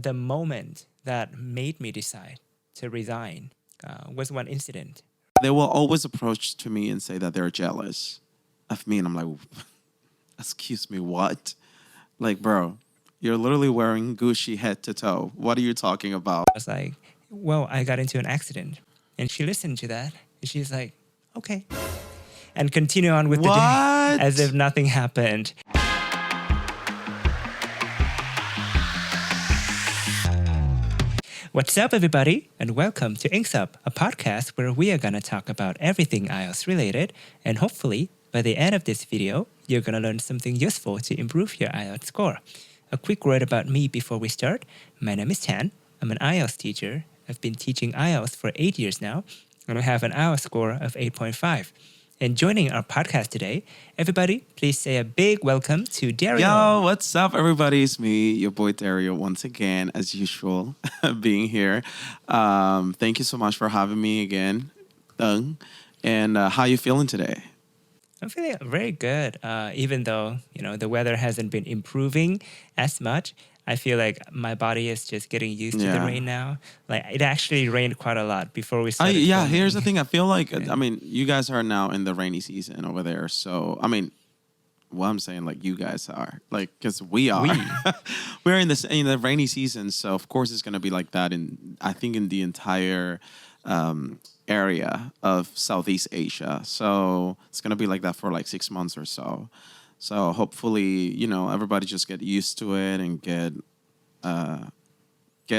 The moment that made me decide to resign was one incident. They will always approach to me and say that they're jealous of me, and I'm like, excuse me, what? Like, bro, you're literally wearing Gucci head to toe. What are you talking about? I was like, well, I got into an accident. And she listened to that. And she's like, okay. And continue on with the day as if What? nothing happened. What's up, everybody? And welcome to EngSup, a podcast where we are going to talk about everything IELTS related. And hopefully, by the end of this video, you're going to learn something useful to improve your IELTS score. A quick word about me before we start. My name is Tan. I'm an IELTS teacher. I've been teaching IELTS for 8 years now, and I have an IELTS score of 8.5. And joining our podcast today, everybody, please say a big welcome to Dario. Yo, what's up, everybody? It's me, your boy Dario, once again, as usual, being here. Thank you so much for having me again. And how you feeling today? I'm feeling very good, even though the weather hasn't been improving as much. I feel like my body is just getting used to the Yeah. rain now. Like it actually rained quite a lot before we started. Yeah, filming. here's the thing. I feel like, I mean, you guys are now in the rainy season over there. So, I mean, well, I'm saying like you guys are, like, because we are. We're in the rainy season, so of course it's gonna be like that. I think in the entire area of Southeast Asia. So it's gonna be like that for like 6 months or so. So hopefully, everybody just get used to it and get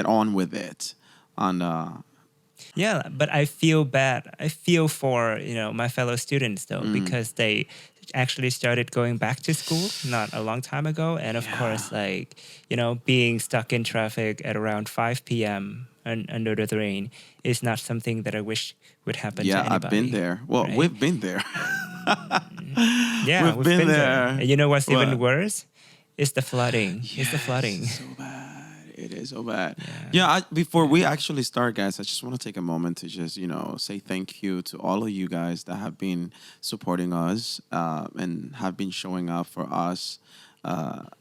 on with it. On Yeah, but I feel bad. I feel for my fellow students though because they actually started going back to school not a long time ago, and of course, like being stuck in traffic at around 5 p.m. Under the rain is not something that I wish would happen to anybody. I've been there. Well, right? we've been there. Yeah, we've been there. And you know what's even What? worse? It's the flooding. It's the flooding. So bad. It is so bad. Before we actually start, guys, I just want to take a moment to just, say thank you to all of you guys that have been supporting us and have been showing up for us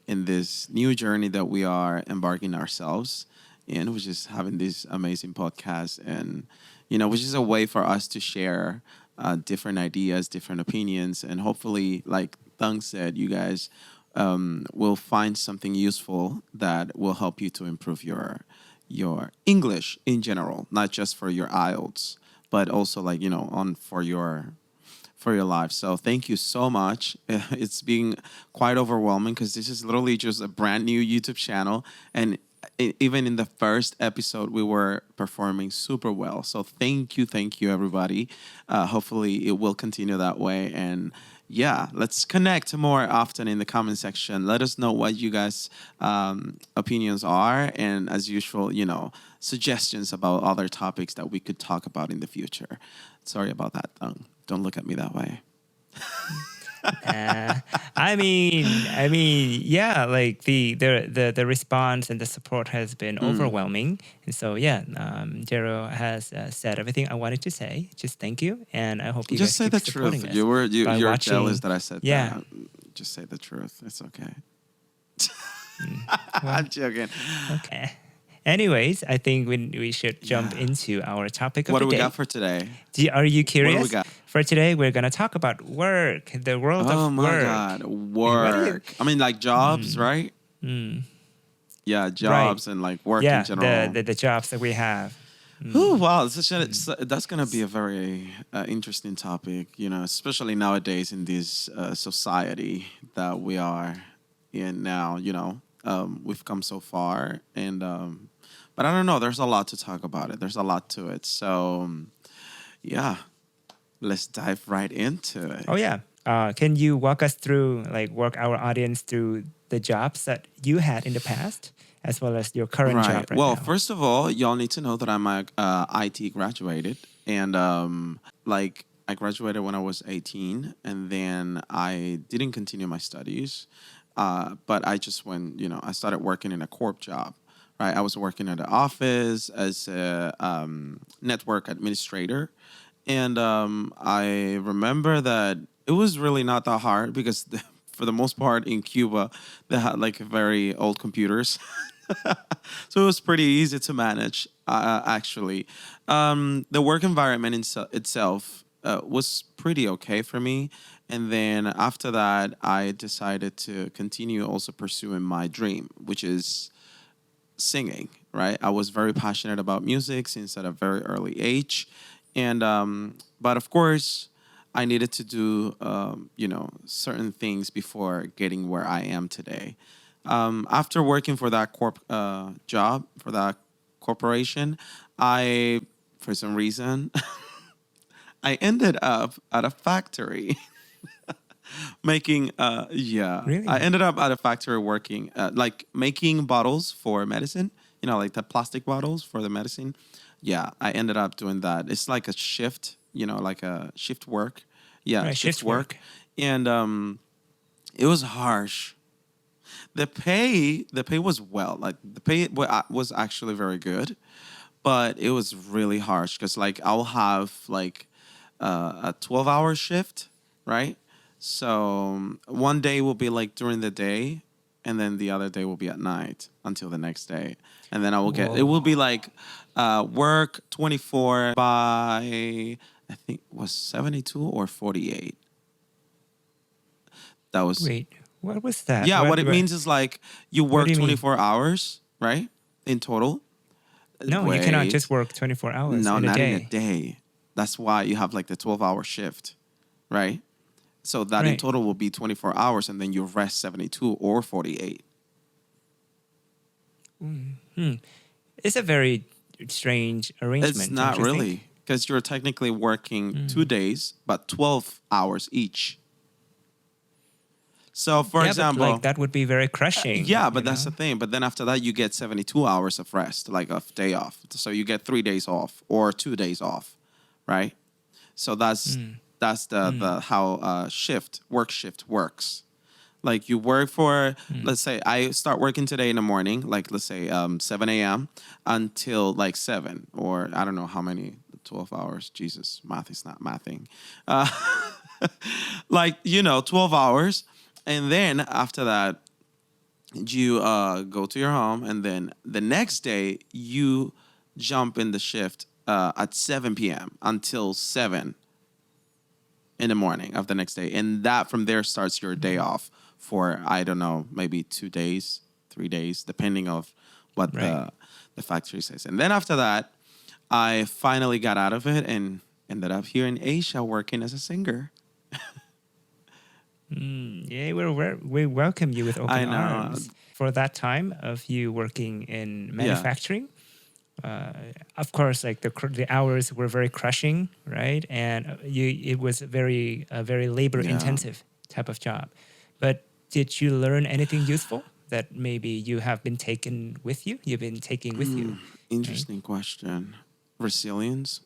in this new journey that we are embarking ourselves in, which is having this amazing podcast, and, which is a way for us to share different ideas, different opinions, and hopefully, like Thung said, you guys will find something useful that will help you to improve your English in general, not just for your IELTS, but also like on for your life. So thank you so much. It's been quite overwhelming because this is literally just a brand new YouTube channel, and even in the first episode, we were performing super well. So thank you, everybody. Hopefully, it will continue that way. And yeah, let's connect more often in the comment section. Let us know what you guys' opinions are, and as usual, suggestions about other topics that we could talk about in the future. Sorry about that. Don't look at me that way. I mean, yeah, like the response and the support has been overwhelming, and so Daryl has said everything I wanted to say. Just thank you, and I hope you Just guys say keep the supporting truth. us You're watching. jealous that I said Yeah. that. Just say the truth. It's okay. Well, I'm joking. okay. Anyways, I think we should jump into our topic of What the do we day. got for today? Are you curious? got? For today, we're gonna talk about work, the world Oh of my work. God, What do you- work. I mean, like jobs, right? Yeah, jobs and like work Yeah, in general. the jobs that we have. Oh wow, that's gonna be a very interesting topic. Especially nowadays in this society that we are in now. We've come so far, and but I don't know. There's a lot to talk about it. There's a lot to it. So yeah, let's dive right into it. Oh yeah. Can you walk us through, like, walk our audience through the jobs that you had in the past, as well as your current job right Well, now? first of all, y'all need to know that I'm a IT graduated, and like I graduated when I was 18, and then I didn't continue my studies, but I just went, I started working in a corp job. Right, I was working at the office as a network administrator, and I remember that it was really not that hard because for the most part in Cuba they had like very old computers. So it was pretty easy to manage, actually. The work environment itself was pretty okay for me. And then after that, I decided to continue also pursuing my dream, which is singing, right? I was very passionate about music since at a very early age. And, but of course, I needed to do, certain things before getting where I am today. After working for that job, for that corporation, I, for some reason, I ended up at a factory making, I Really? ended up at a factory working, like making bottles for medicine, like the plastic bottles for the medicine. Yeah, I ended up doing that. It's like a shift, like a shift work. Yeah, Right, shift shift work. work. And it was harsh. The pay was well, like the pay was actually very good, but it was really harsh because like I'll have like a 12-hour shift, right? So one day will be like during the day, and then the other day will be at night until the next day, and then it Whoa. will be like work 24 by I think it was 72 or 48. That was Wait, what was that? Yeah, what it means is like you What do work you mean? 24 hours, right? In total. No, you cannot just Wait. work 24 hours No, in a not in a day. day. That's why you have like the 12-hour shift, right? So that in Right. total will be 24 hours and then you rest 72 or 48. Hmm. It's a very strange It's arrangement, don't not you think? really because you're technically working 2 days, but 12 hours each. So, for Yeah, but like example, that would be very crushing, yeah, you but that's know? the thing. But then after that, you get 72 hours of rest, like of day off. So you get 3 days off or 2 days off, right? So that's the how work shift works. Like you work for, let's say I start working today in the morning, like let's say 7 a.m. until like 7, or I don't know how many, 12 hours. Jesus, math is not mathing. Uh, like, 12 hours. And then after that, you go to your home, and then the next day you jump in the shift at 7 p.m. until 7 in the morning of the next day, and that from there starts your day off for I don't know, maybe 2 days, 3 days, depending of what Right. the factory says. And then after that, I finally got out of it and ended up here in Asia working as a singer. Yeah, we welcome you with I open know. arms. For that time of you working in Yeah. manufacturing, uh, of course, like the hours were very crushing, right? And it was very a very labor Yeah. intensive type of job. But did you learn anything useful that maybe you have been taken with you? You've been taking with you, right? Interesting question. Resilience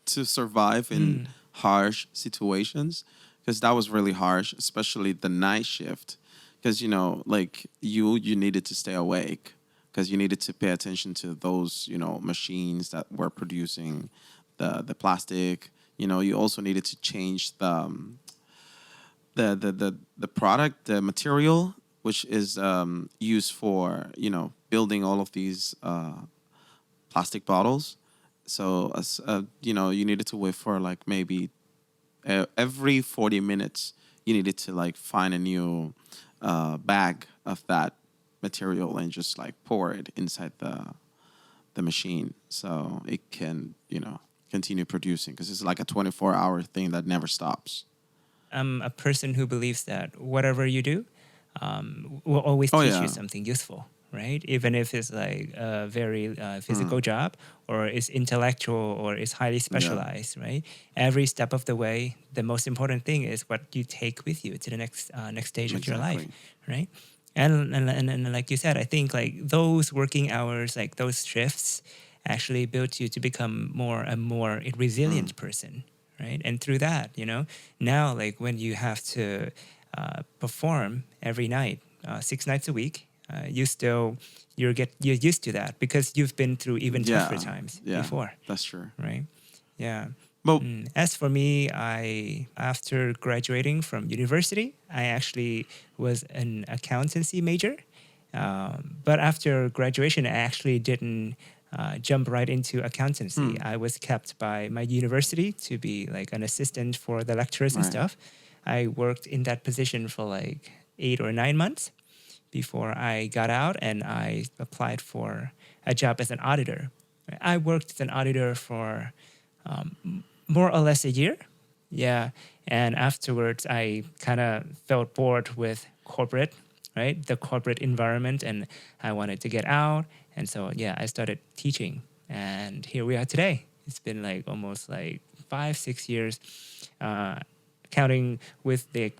to survive in Mm, harsh situations, because that was really harsh, especially the night shift, because like you needed to stay awake because you needed to pay attention to those machines that were producing the plastic. You also needed to change the product, the material, which is used for building all of these plastic bottles. So you needed to wait for like maybe every 40 minutes. You needed to like find a new bag of that material and just like pour it inside the machine so it can continue producing, because it's like a 24-hour thing that never stops. I'm a person who believes that whatever you do will always Oh teach you yeah. something useful, right? Even if it's like a very physical Mm, job or it's intellectual or it's highly yeah, specialized, right? Every step of the way, the most important thing is what you take with you to the next stage of your life, exactly. right? And like you said, I think like those working hours, like those shifts, actually built you to become more a more Mm, resilient person, right? And through that, now like when you have to perform every night, 6 nights a week, you're used to that because you've been through even tougher yeah, times yeah, before, that's true. right? Yeah. But As for me, I after graduating from university, I actually was an accountancy major, But after graduation, I actually didn't jump right into accountancy. Hmm. I was kept by my university to be like an assistant for the lecturers and Right. stuff. I worked in that position for like 8 or 9 months before I got out, and I applied for a job as an auditor. I worked as an auditor for more or less a year. Yeah. And afterwards, I kind of felt bored with corporate, right? The corporate environment, and I wanted to get out. And so, yeah, I started teaching. And here we are today. It's been like almost like 5, 6 years, uh, counting with the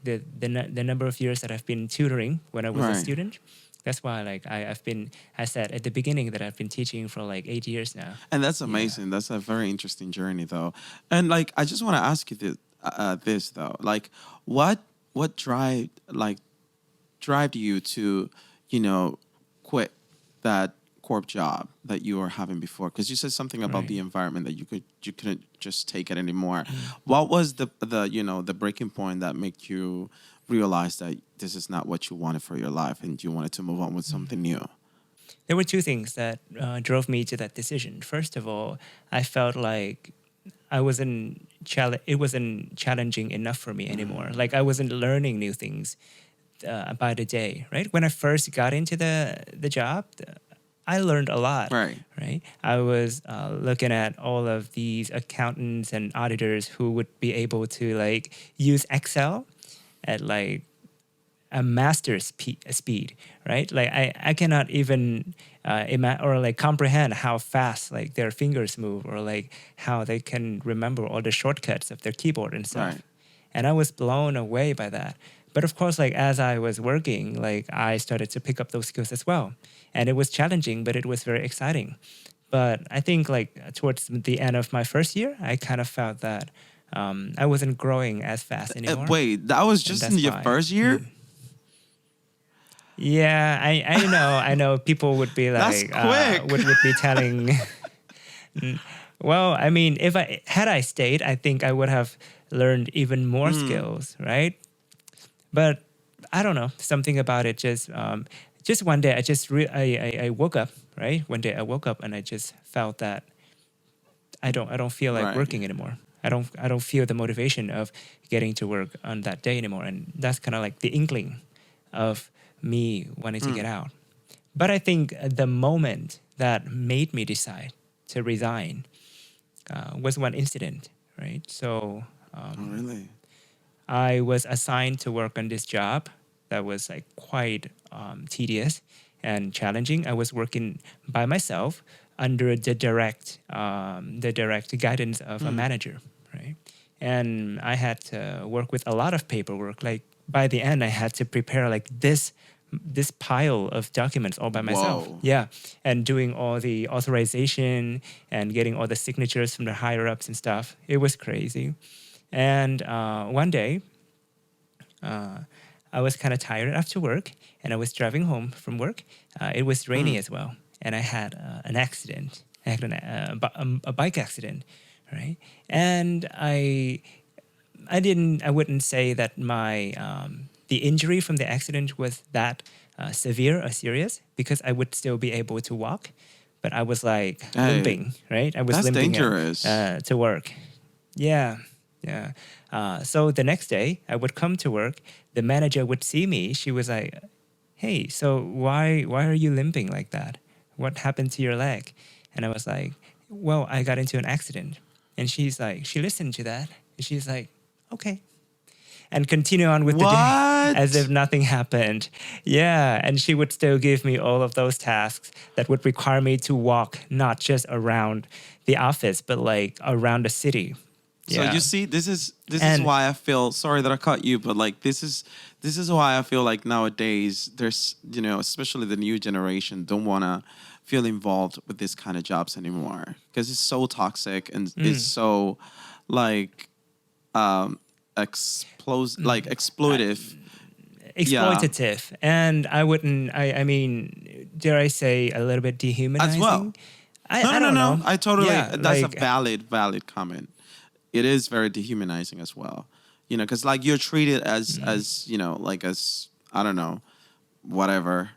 number of years that I've been tutoring when I was a Right. student. That's why, like, I've been, I said at the beginning that I've been teaching for like 8 years now. And that's Yeah. amazing. That's a very interesting journey, though. And like, I just want to ask you this though. Like, what drive you to, you know, quit that corp job that you were having before? Because you said something about Right. the environment that you couldn't just take it anymore. What was the breaking point that made you realize that this is not what you wanted for your life and you wanted to move on with something new? There were two things that drove me to that decision. First of all, I felt like it wasn't challenging enough for me anymore. Like I wasn't learning new things by the day, right? When I first got into the job, I learned a lot, Right. right? I was looking at all of these accountants and auditors who would be able to like use Excel at like a master speed, right? Like I cannot even or like comprehend how fast like their fingers move, or like how they can remember all the shortcuts of their keyboard and stuff. Right. And I was blown away by that. But of course, like as I was working, like I started to pick up those skills as well, and it was challenging, but it was very exciting. But I think like towards the end of my first year, I kind of felt that I wasn't growing as fast anymore, Wait, that was and just in that's your why. first year? Yeah, I know people would be That's like quick. would be telling. Well, I mean, if I had I stayed, I think I would have learned even more Mm. skills, right? But I don't know, something about it just one day I woke up, right? One day I woke up and I just felt that I don't feel like Right. working anymore. I don't feel the motivation of getting to work on that day anymore, and that's kind of like the inkling of me wanting to get out. But I think the moment that made me decide to resign was one incident, right? So Oh, really? I was assigned to work on this job that was like quite tedious and challenging. I was working by myself under the direct guidance of a manager, right? And I had to work with a lot of paperwork. Like by the end, I had to prepare like this pile of documents all by myself. Whoa. Yeah, and doing all the authorization and getting all the signatures from the higher ups and stuff. It was crazy. And one day, I was kind of tired after work, and I was driving home from work. It was rainy as well, and I had an accident. I had a bike accident, right? And I wouldn't say that my the injury from the accident was that severe or serious, because I would still be able to walk, but I was like Hey, limping, right? I was that's limping dangerous. to work. Yeah, yeah. So the next day, I would come to work. The manager would see me. She was like, "Hey, so why are you limping like that? What happened to your leg?" And I was like, "Well, I got into an accident." And she's like, she listened to that, and she's like, "Okay," and continue on with the day as if What? nothing happened. Yeah, and she would still give me all of those tasks that would require me to walk not just around the office, but like around the city. So Yeah. you see, this is And why I feel sorry that I cut you, but like this is why I feel like nowadays there's especially the new generation don't want to feel involved with this kind of jobs anymore because it's so toxic and it's so like like exploitive. Yeah, exploitative, and I mean, dare I say, a little bit as well. dehumanizing. No, no, I no, don't no. know. I totally. Yeah, That's a like valid comment. It is very dehumanizing as well. Because like you're treated as like as I don't know, whatever,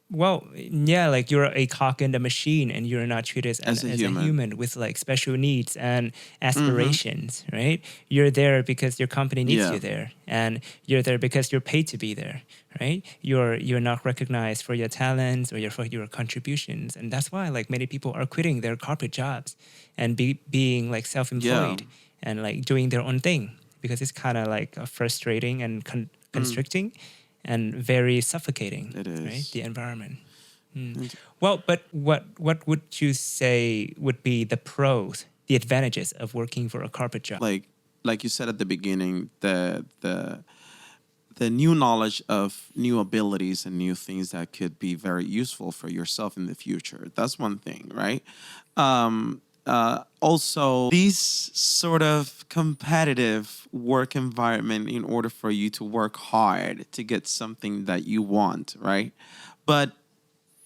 Well, yeah, like you're a cog in the machine and you're not treated as a as a human. human with like special needs and Mm-hmm. aspirations, right? You're there because your company needs Yeah. you there, and you're there because you're paid to be there, right? You're not recognized for your talents or for your contributions, and that's why like many people are quitting their corporate jobs and being like Yeah. self-employed and like doing their own thing because it's kind of like frustrating and Mm, constricting and very suffocating, it right? is. The environment. Mm. And Well, but what would you say would be the pros, the advantages of working for a corporate job? like you said at the beginning, the new knowledge of new abilities and new things that could be very useful for yourself in the future. That's one thing, right? Also, these sort of competitive work environment in order for you to work hard to get something that you want, right? But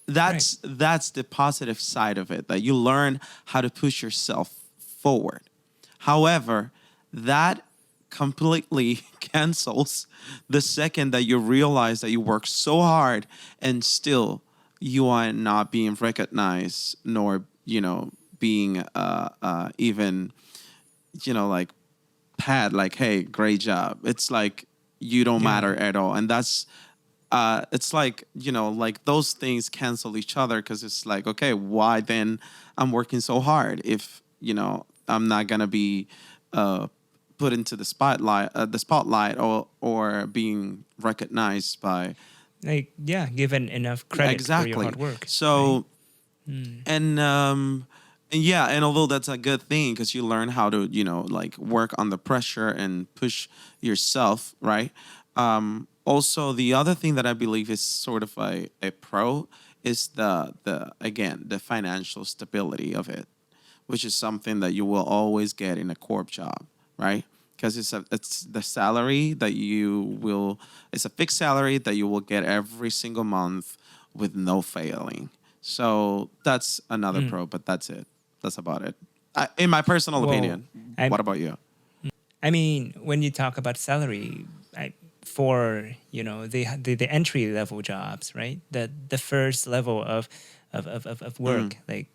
Right. that's the positive side of it, that you learn how to push yourself forward. However, that completely cancels the second that you realize that you work so hard and still you are not being recognized, nor being even like pat, like, hey, great job. It's like you don't Yeah. matter at all. And that's it's like like those things cancel each other, because it's like, okay, why then I'm working so hard if I'm not gonna be uh, put into the spotlight, or being recognized by. Like yeah, given enough credit for your Exactly. hard work, right? So and yeah, and although that's a good thing because you learn how to like work under pressure and push yourself, right? Also, the other thing that I believe is sort of a pro is the again, the financial stability of it, which is something that you will always get in a corp job, right? Because it's the salary that you will it's a fixed salary that you will get every single month with no failing. So that's another Mm. pro, but that's it. That's about it. In my personal Well, opinion. I What about you? I mean, when you talk about salary, for the entry level jobs, right? The first level of Mm. work, like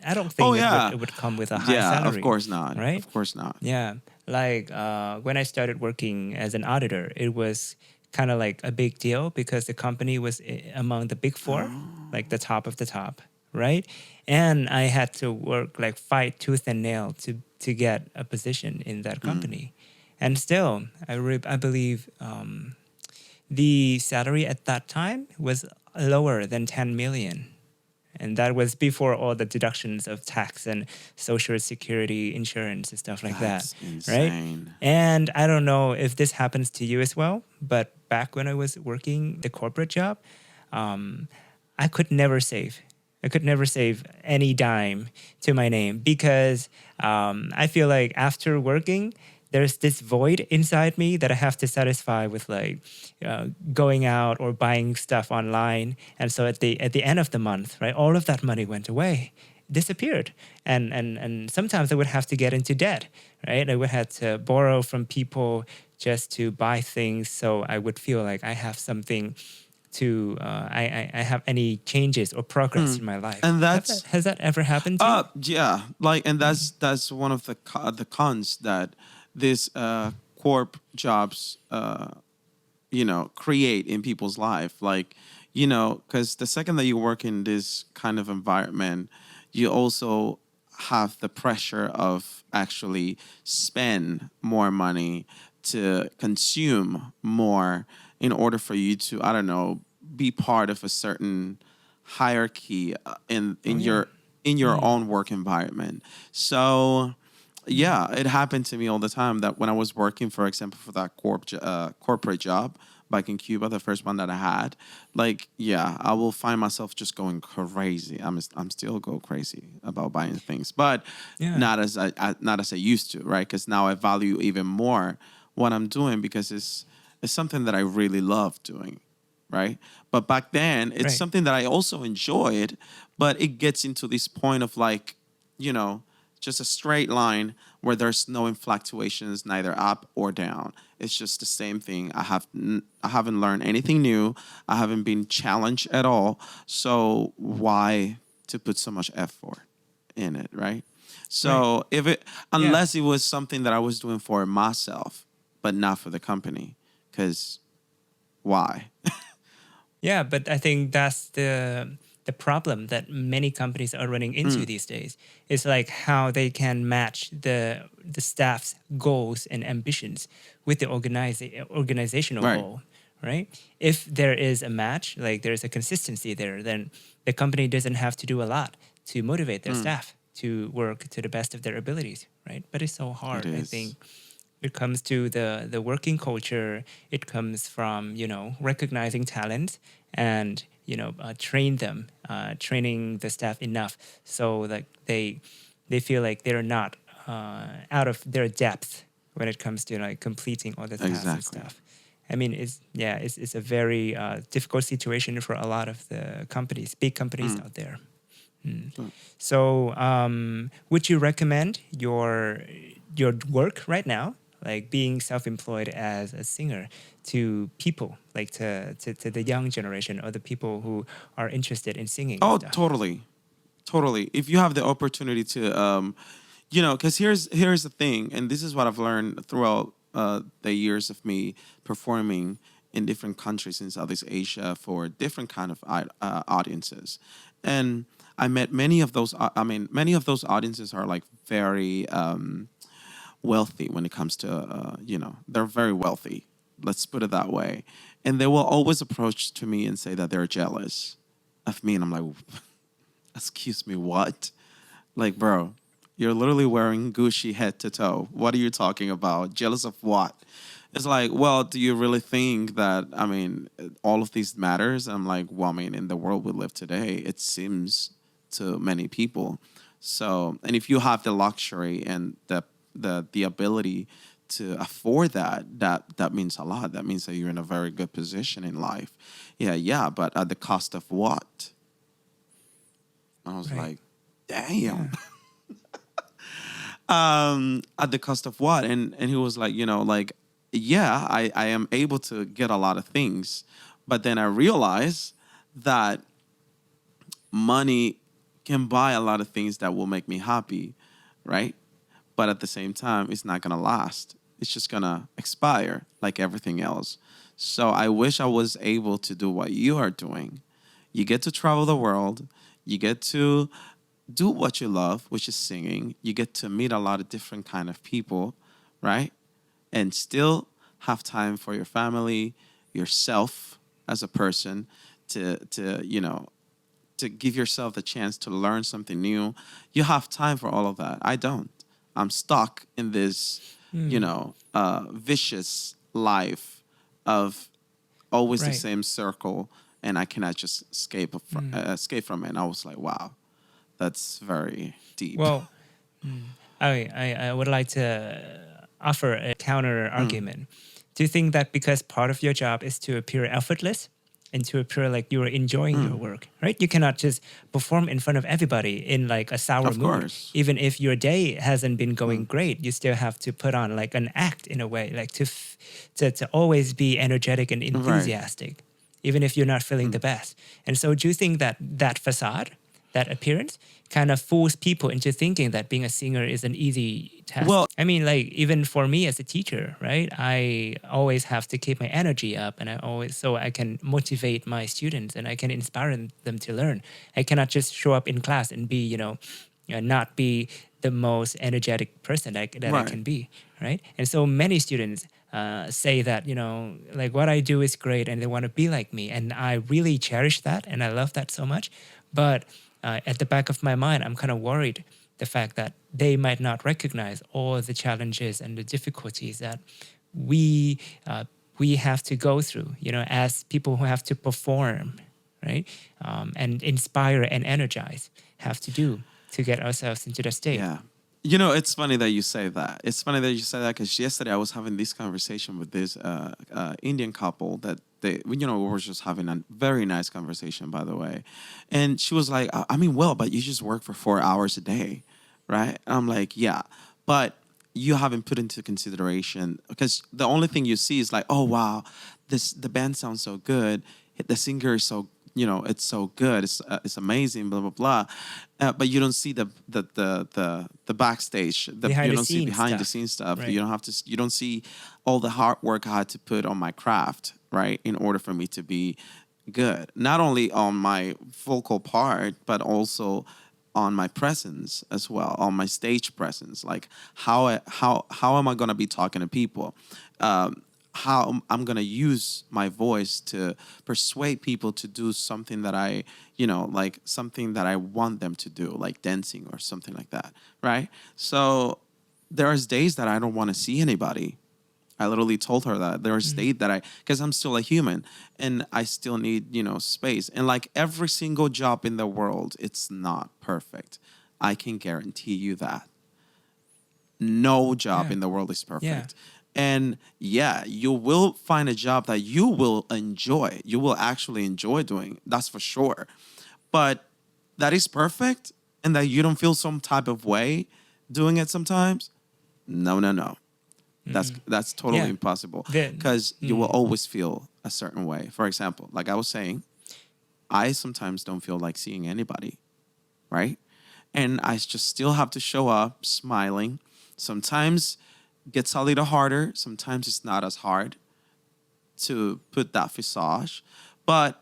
I don't Oh think yeah, it would come with a high yeah. Of salary, course not. right? Of course not. Yeah, like when I started working as an auditor, it was kind of like a big deal because the company was among the big four, like the top of the top, right? And I had to work like fight tooth and nail to get a position in that Mm. company, and still I believe the salary at that time was lower than 10 million. And that was before all the deductions of tax and social security insurance and stuff like that, That's right? insane. And I don't know if this happens to you as well, but back when I was working the corporate job, um, I could never save. I could never save any dime to my name because I feel like after working, there's this void inside me that I have to satisfy with like going out or buying stuff online. And so at the end of the month, right, all of that money went away, disappeared, and sometimes I would have to get into debt, right? I would have to borrow from people just to buy things, so I would feel like I have something to I have any changes or progress in my life. And that's Has that ever happened to you? yeah, like, and that's one of the cons that this corp jobs create in people's life. Like, because the second that you work in this kind of environment, you also have the pressure of actually spend more money to consume more in order for you to, I don't know, be part of a certain hierarchy Oh yeah. in your own work environment. So yeah, it happened to me all the time that when I was working, for example, for that corporate job back in Cuba, the first one that I had, like, yeah, I will find myself just going crazy. I'm still go crazy about buying things, but Yeah. not as I used to, right? Because now I value even more what I'm doing because it's something that I really love doing, right? But back then, it's Right. something that I also enjoyed, but it gets into this point of like, you know, just a straight line where there's no fluctuations, neither up or down. It's just the same thing. I haven't learned anything new. I haven't been challenged at all. So why to put so much effort in it, right? Right. So if it, Yeah. unless it was something that I was doing for myself, but not for the company, because why? Yeah, but I think that's the problem that many companies are running into these days. Is like how they can match the staff's goals and ambitions with the organizational Right. goal, right? If there is a match, like there's a consistency there, then the company doesn't have to do a lot to motivate their staff to work to the best of their abilities, right? But it's so It hard, I think. is. It comes to the working culture. It comes from recognizing talent and train them, training the staff enough so that they feel like they're not out of their depth when it comes to like completing all the tasks and Exactly. stuff. I mean, it's a very difficult situation for a lot of the companies, big companies out there. So, So, would you recommend your work right now, like being self-employed as a singer, to people, like to the young generation or the people who are interested in singing and oh, stuff? totally. Totally. If you have the opportunity to, because here's the thing, and this is what I've learned throughout the years of me performing in different countries in Southeast Asia for different kind of audiences, and I met many of those. I mean, many of those audiences are like very wealthy when it comes to, they're very wealthy. Let's put it that way, and they will always approach to me and say that they're jealous of me, and I'm like, excuse me, what? Like, bro, you're literally wearing Gucci head to toe. What are you talking about? Jealous of what? It's like, well, do you really think that, I mean, all of these matters? I'm like, well, I mean, in the world we live today, it seems to many people. So, and if you have the luxury and the ability to afford that means a lot. That means that you're in a very good position in life. Yeah, but at the cost of what? I was Right. like, damn. Yeah. At the cost of what? And he was like, like, yeah, I am able to get a lot of things, but then I realized that money can buy a lot of things that will make me happy, right? But at the same time, it's not gonna last. It's just gonna expire like everything else. So I wish I was able to do what you are doing. You get to travel the world. You get to do what you love, which is singing. You get to meet a lot of different kind of people, right? And still have time for your family, yourself as a person, to give yourself the chance to learn something new. You have time for all of that. I don't. I'm stuck in this, vicious life of always the Right. same circle, and I cannot just escape from it. And I was like, wow, that's very deep. Well, I would like to offer a counter argument. Do you think that because part of your job is to appear effortless and to appear like you are enjoying your work, right? You cannot just perform in front of everybody in like a sour Of mood. course. Even if your day hasn't been going great, you still have to put on like an act in a way, like to always be energetic and Right. enthusiastic, even if you're not feeling the best. And so, do you think that that facade, that appearance, kind of fools people into thinking that being a singer is an easy task? Well, I mean, like even for me as a teacher, right? I always have to keep my energy up, and I always so I can motivate my students and I can inspire them to learn. I cannot just show up in class and be, not be the most energetic person that I right. can be, right? And so many students say that like what I do is great and they want to be like me, and I really cherish that and I love that so much. But at the back of my mind, I'm kind of worried the fact that they might not recognize all the challenges and the difficulties that we we have to go through, as people who have to perform, right, and inspire and energize, have to do to get ourselves into the state. Yeah. It's funny that you say that. It's funny that you say that because yesterday I was having this conversation with this Indian couple that we were just having a very nice conversation, by the way. And she was like, I mean, well, but you just work for 4 hours a day, right? And I'm like, yeah. But you haven't put into consideration, because the only thing you see is like, oh wow, the band sounds so good, the singer is so, it's so good, it's amazing, blah blah blah, but you don't see the backstage, Behind you the don't see scenes behind the stuff. scenes stuff. Right. You don't see all the hard work I had to put on my craft, right, in order for me to be good, not only on my vocal part, but also on my presence as well, on my stage presence. Like how am I gonna be talking to people? How I'm gonna use my voice to persuade people to do something that like something that I want them to do, like dancing or something like that, right? So there's days that I don't want to see anybody. I literally told her that there's Mm. days that because I'm still a human and I still need, space. And like every single job in the world, it's not perfect. I can guarantee you that. No job Yeah. in the world is Yeah. perfect. And yeah, you will find a job that you will enjoy. You will actually enjoy doing. That's for sure. But that is perfect and that you don't feel some type of way doing it sometimes. No, no, no. That's totally Yeah. impossible, The, because you will always feel a certain way. For example, like I was saying, I sometimes don't feel like seeing anybody, right? And I just still have to show up smiling. Sometimes gets a little harder. Sometimes it's not as hard to put that visage. But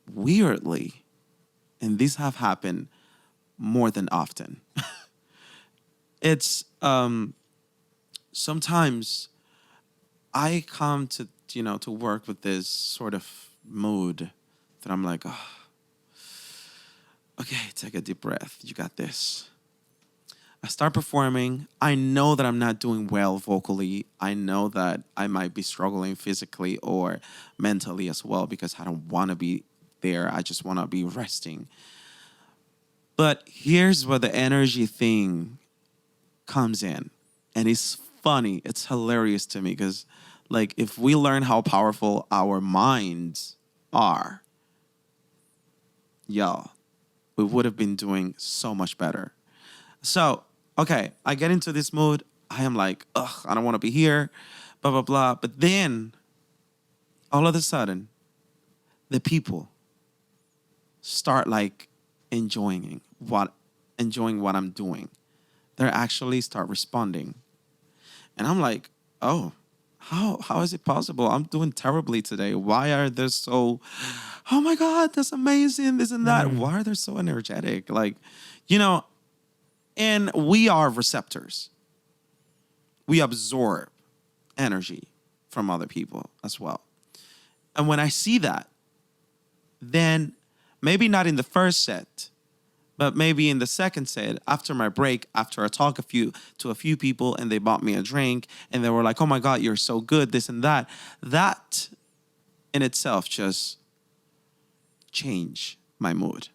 weirdly, and these have happened more than often, it's sometimes I come to work with this sort of mood that I'm like, oh, okay, take a deep breath. You got this. I start performing. I know that I'm not doing well vocally. I know that I might be struggling physically or mentally as well, because I don't want to be there. I just want to be resting. But here's where the energy thing comes in. And it's funny. It's hilarious to me, because like if we learn how powerful our minds are, y'all, we would have been doing so much better. So, okay, I get into this mood. I am like, ugh, I don't want to be here, blah, blah, blah. But then, all of a sudden, the people start like enjoying what I'm doing. They actually start responding. And I'm like, oh, how is it possible? I'm doing terribly today. Why are they so, oh my God, that's amazing, this and that. Why are they so energetic? Like, and we are receptors. We absorb energy from other people as well. And when I see that, then maybe not in the first set, but maybe in the second set, after my break, after I talk to a few people and they bought me a drink and they were like, oh my God, you're so good, this and that. That in itself just changed my mood.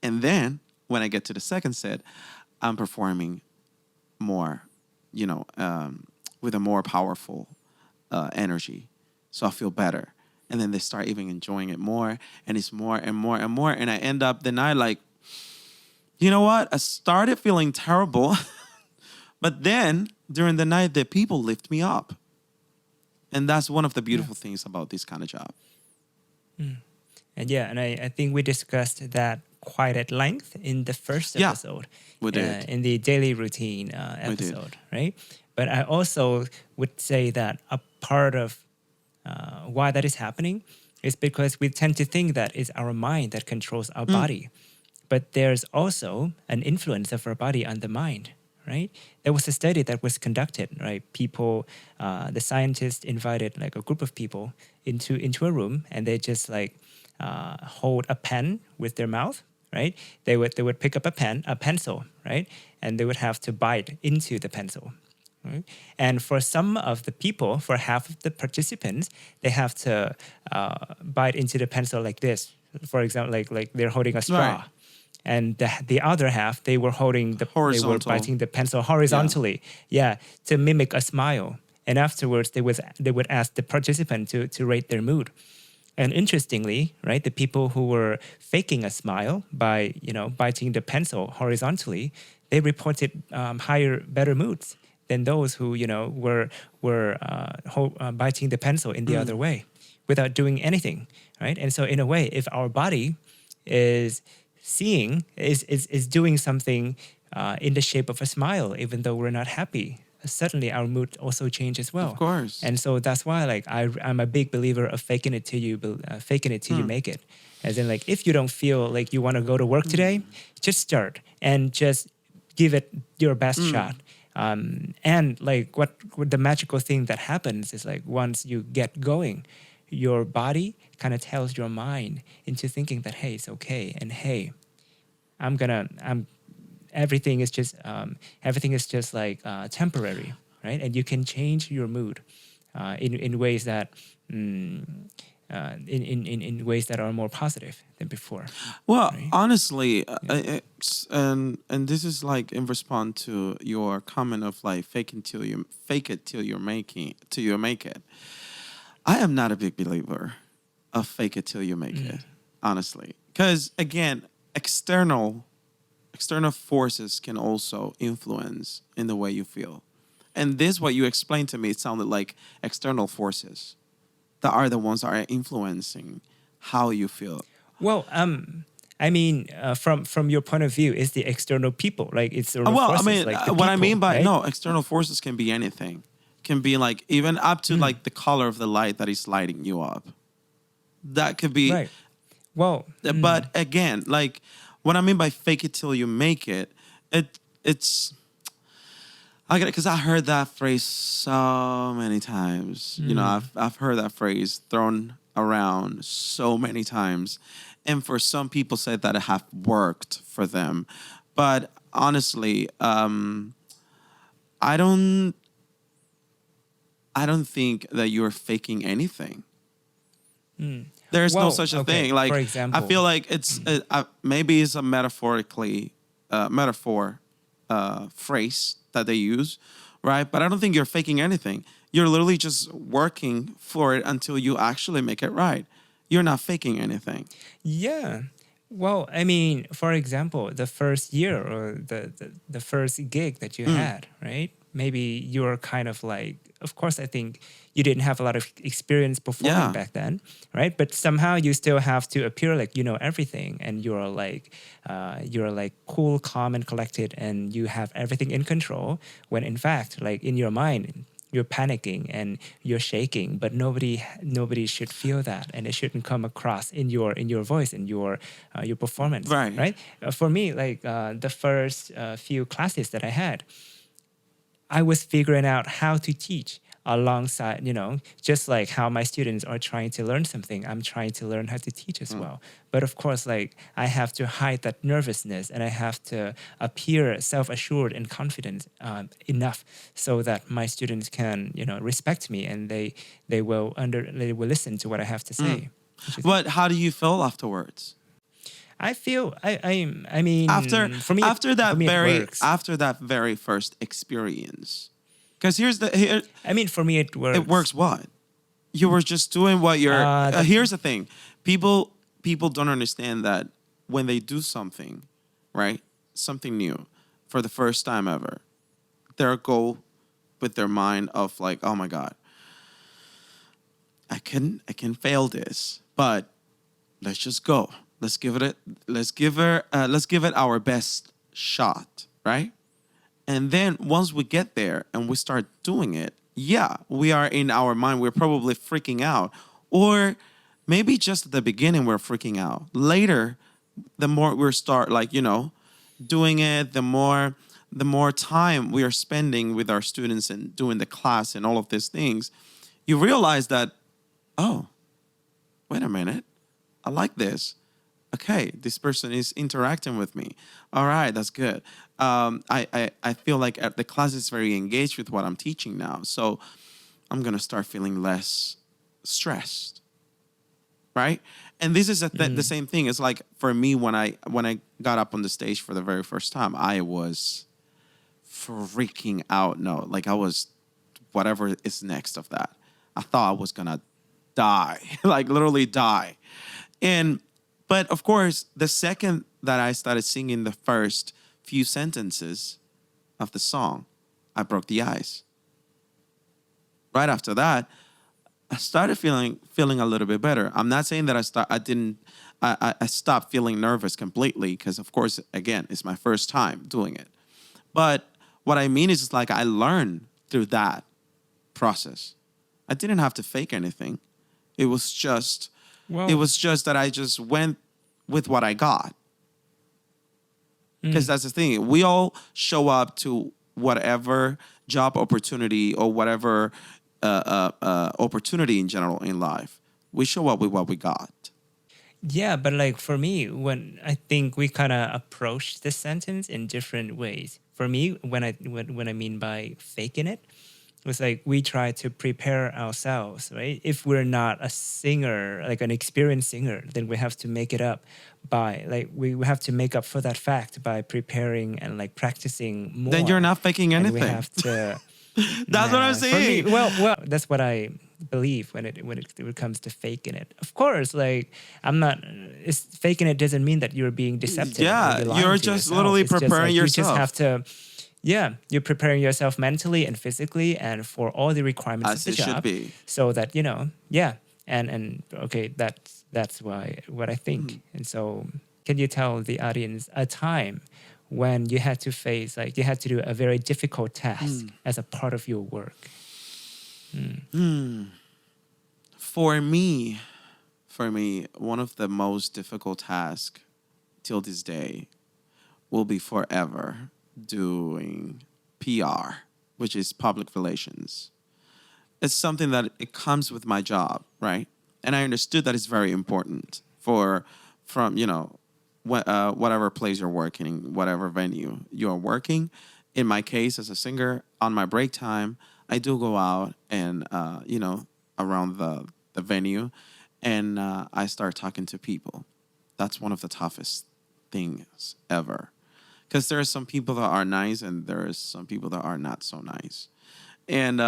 And then when I get to the second set, I'm performing more, with a more powerful energy. So I feel better. And then they start even enjoying it more. And it's more and more and more. And I end up the night like, you know what? I started feeling terrible. But then during the night, the people lift me up. And that's one of the beautiful things about this kind of job. And I think we discussed that quite at length in the first episode. We did. In the daily routine episode, right? But I also would say that a part of why that is happening is because we tend to think that it's our mind that controls our body. But there's also an influence of our body on the mind, right? There was a study that was conducted, right? People, the scientists invited like a group of people into a room, and they just like hold a pen with their mouth, right? They would pick up a pencil, right? And they would have to bite into the pencil. Right? And for some of the people, for half of the participants, they have to bite into the pencil like this. For example, like they're holding a straw. Right. And the other half, they were biting the pencil horizontally, to mimic a smile. And afterwards, they would ask the participant to rate their mood. And interestingly, right, the people who were faking a smile by biting the pencil horizontally, they reported better moods than those who were biting the pencil in the other way without doing anything, right? And so in a way, if our body is is doing something in the shape of a smile, even though we're not happy, suddenly our mood also changes as Of well. course. And so that's why like I'm a big believer of faking it till you make it. As in like if you don't feel like you want to go to work today, just start and just give it your best shot. And like what the magical thing that happens is like once you get going, your body kind of tells your mind into thinking that hey, it's okay, and hey, I'm everything is just like temporary, right? And you can change your mood in ways that in ways that are more positive than before. Well, Right? honestly, and this is like in response to your comment of like fake it till you make it. I am not a big believer of fake it till you make it, honestly, because again, external forces can also influence in the way you feel, and this what you explained to me, it sounded like external forces that are the ones that are influencing how you feel. Well, I mean, from your point of view, it's the external people, like external Well, I forces, mean, like the what I people, mean by right? no, external forces can be anything. Can be like even up to like the color of the light that is lighting you up. That could be, Right. Well, but again, like what I mean by fake it till you make it, it's I get it because I heard that phrase so many times. You know, I've heard that phrase thrown around so many times, and for some people said that it have worked for them, but honestly, I don't I don't think that you're faking anything. There's no well, such a okay. thing. For Like I example, feel like it's maybe it's a metaphor phrase that they use, right? But I don't think you're faking anything. You're literally just working for it until you actually make it right. You're not faking anything. yeah. Well, I mean, for example, the first year or the first gig that you had, right? Maybe you're kind of like, of course, I think you didn't have a lot of experience performing Yeah. back then, right? But somehow you still have to appear like you know everything, and you're like cool, calm, and collected, and you have everything in control. When in fact, like in your mind, you're panicking and you're shaking, but nobody should feel that, and it shouldn't come across in your voice and your performance, Right. right? For me, like the first few classes that I had, I was figuring out how to teach alongside, just like how my students are trying to learn something, I'm trying to learn how to teach as well. But of course, like I have to hide that nervousness, and I have to appear self-assured and confident enough so that my students can, respect me, and they will listen to what I have to say. But how do you feel afterwards? I feel I After mean for me it works. after that very first experience, because here I mean for me it it works. works. What you were just doing what you're. The Here's the thing: people don't understand that when they do something, right, something new, for the first time ever, their goal with their mind of like, oh my god, I can fail this, but let's just go. Let's give it our best shot, right? And then once we get there and we start doing it, yeah, we are in our mind, we're probably freaking out. Or maybe just at the beginning we're freaking out. Later, the more we start like, doing it, the more time we are spending with our students and doing the class and all of these things, you realize that, oh, wait a minute, I like this. Okay, this person is interacting with me. All right, that's good. I feel like the class is very engaged with what I'm teaching now. So I'm going to start feeling less stressed, right? And this is the same thing. It's like for me when I got up on the stage for the very first time, I was freaking out. No, like I was whatever is next of that. I thought I was going to die, like literally die. But of course, the second that I started singing the first few sentences of the song, I broke the ice. Right after that, I started feeling a little bit better. I'm not saying that I stopped feeling nervous completely, because of course, again, it's my first time doing it. But what I mean is, like, I learned through that process. I didn't have to fake anything. It was just it Well, was just that I just went with what I got. Because that's the thing. We all show up to whatever job opportunity or whatever opportunity in general in life. We show up with what we got. yeah, but like for me, when I think we kind of approach this sentence in different ways. For me, when I mean by faking it, it's like we try to prepare ourselves, right? If we're not a singer, like an experienced singer, then we have to make it up by like we have to make up for that fact by preparing and like practicing Then you're more. not faking And we anything. have to That's what I'm nah, for me, saying. well, that's what I believe when it comes to faking it. Of course, like I'm not. It's faking it doesn't mean that you're being deceptive or Yeah, you're lying you're to just yourself. literally It's just preparing like you just have yourself to. Yeah, you're preparing yourself mentally and physically, and for all the requirements of as the it should job, be. so that yeah, and okay, that's why what I think. And so, can you tell the audience a time when you had to face like you had to do a very difficult task as a part of your work? For me, one of the most difficult tasks till this day will be forever doing PR, which is public relations. It's something that it comes with my job, right? And I understood that it's very important from whatever place you're working, whatever venue you're working. In my case, as a singer, on my break time, I do go out and around the venue, and I start talking to people. That's one of the toughest things ever, because there are some people that are nice and there are some people that are not so nice. And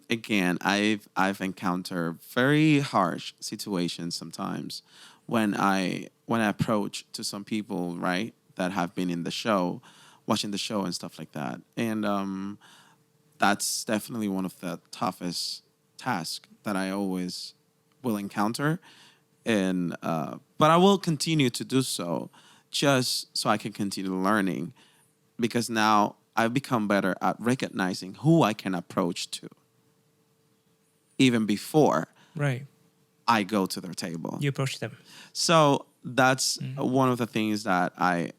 again, I've encountered very harsh situations sometimes when I approach to some people, right, that have been in the show, watching the show and stuff like that. And that's definitely one of the toughest tasks that I always will encounter. And but I will continue to do so, just so I can continue learning, because now I've become better at recognizing who I can approach to even before Right. I go to their table. You approach them. So that's one of the things that I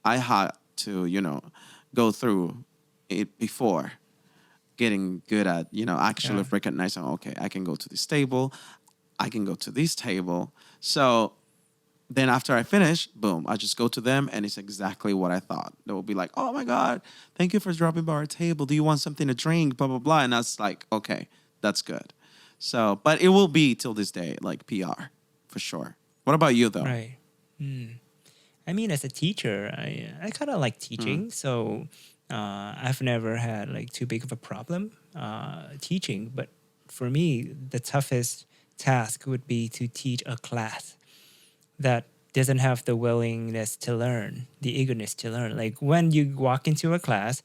had to go through it before getting good at actually Yeah. recognizing, okay, I can go to this table, I can go to this table. So then after I finish, boom, I just go to them and it's exactly what I thought. They will be like, oh my God, thank you for dropping by our table. Do you want something to drink? Blah, blah, blah. And that's like, okay, that's good. So, but it will be till this day, like PR, for sure. What about you though? Right. I mean, as a teacher, I kind of like teaching, so I've never had like too big of a problem teaching. But for me, the toughest task would be to teach a class that doesn't have the willingness to learn, the eagerness to learn. Like when you walk into a class,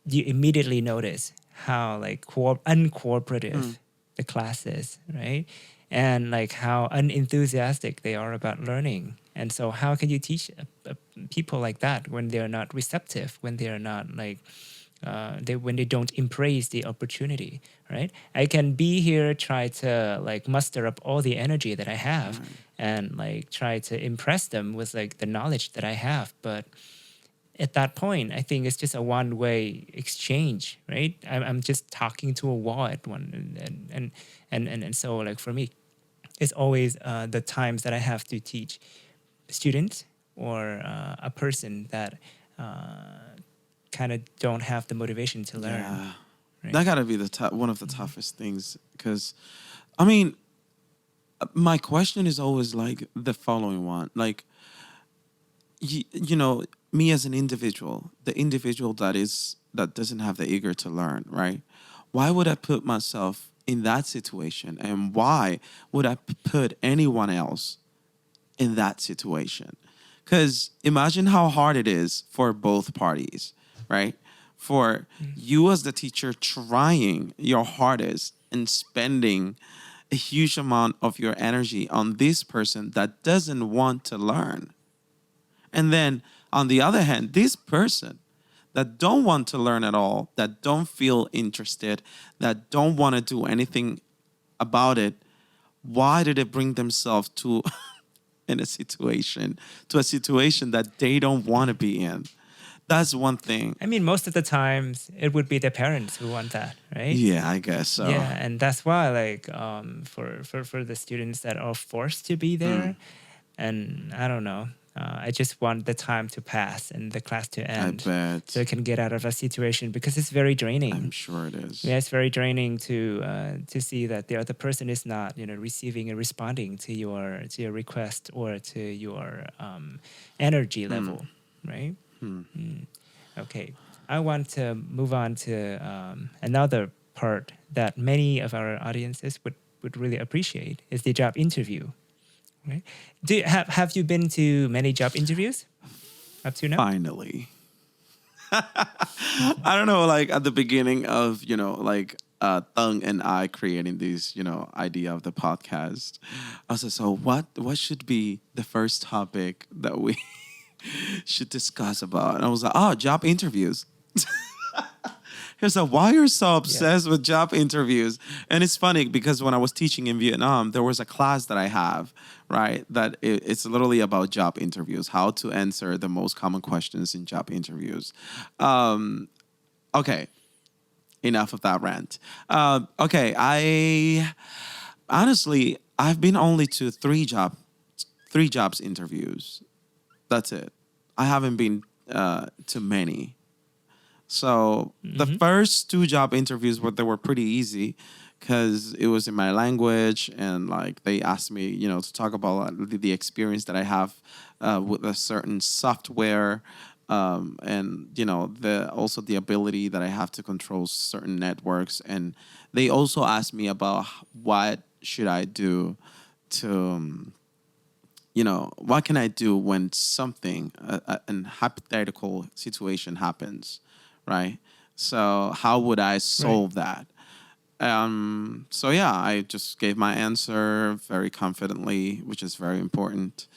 you immediately notice how like uncooperative the class is, right? And like how unenthusiastic they are about learning. And so, how can you teach people like that when they're not receptive, when they're not like when they don't embrace the opportunity, right? I can be here, try to like muster up all the energy that I have, and like try to impress them with like the knowledge that I have, but at that point, I think it's just a one-way exchange, right? I'm just talking to a wall at one, and so like for me, it's always the times that I have to teach students or a person that kind of don't have the motivation to learn. Yeah. Right? That gotta be one of the toughest things, because, I mean, my question is always like the following one, like, me as an individual, the individual that doesn't have the eager to learn, right? Why would I put myself in that situation, and why would I put anyone else in that situation? Because imagine how hard it is for both parties, right? For you as the teacher trying your hardest and spending a huge amount of your energy on this person that doesn't want to learn. And then on the other hand, this person that don't want to learn at all, that don't feel interested, that don't want to do anything about it, why did they bring themselves to a situation that they don't want to be in? That's one thing. I mean, most of the times it would be the parents who want that, right? Yeah, I guess so. Yeah, and that's why, like, for the students that are forced to be there, and I don't know, I just want the time to pass and the class to end, bet. so I can get out of a situation, because it's very draining. I'm sure it is. Yeah, it's very draining to see that the other person is not, receiving and responding to your request or to your energy level, right? Okay, I want to move on to another part that many of our audiences would really appreciate is the job interview. Right? Have you been to many job interviews up to now? Finally. I don't know, like at the beginning of, Thung and I creating this, idea of the podcast, I was like, so what should be the first topic that we should discuss about? And I was like, job interviews. Here's why you're so obsessed with job interviews. And it's funny because when I was teaching in Vietnam, there was a class that I have, right? That it's literally about job interviews, how to answer the most common questions in job interviews. Okay, enough of that rant. Okay, I've been only to three jobs interviews. That's it. I haven't been to many. So the first two job interviews they were pretty easy because it was in my language, and like they asked me, to talk about the experience that I have with a certain software, and also the ability that I have to control certain networks. And they also asked me about what should I do to what can I do when something, an hypothetical situation happens, right? So how would I solve that? So yeah, I just gave my answer very confidently, which is very important.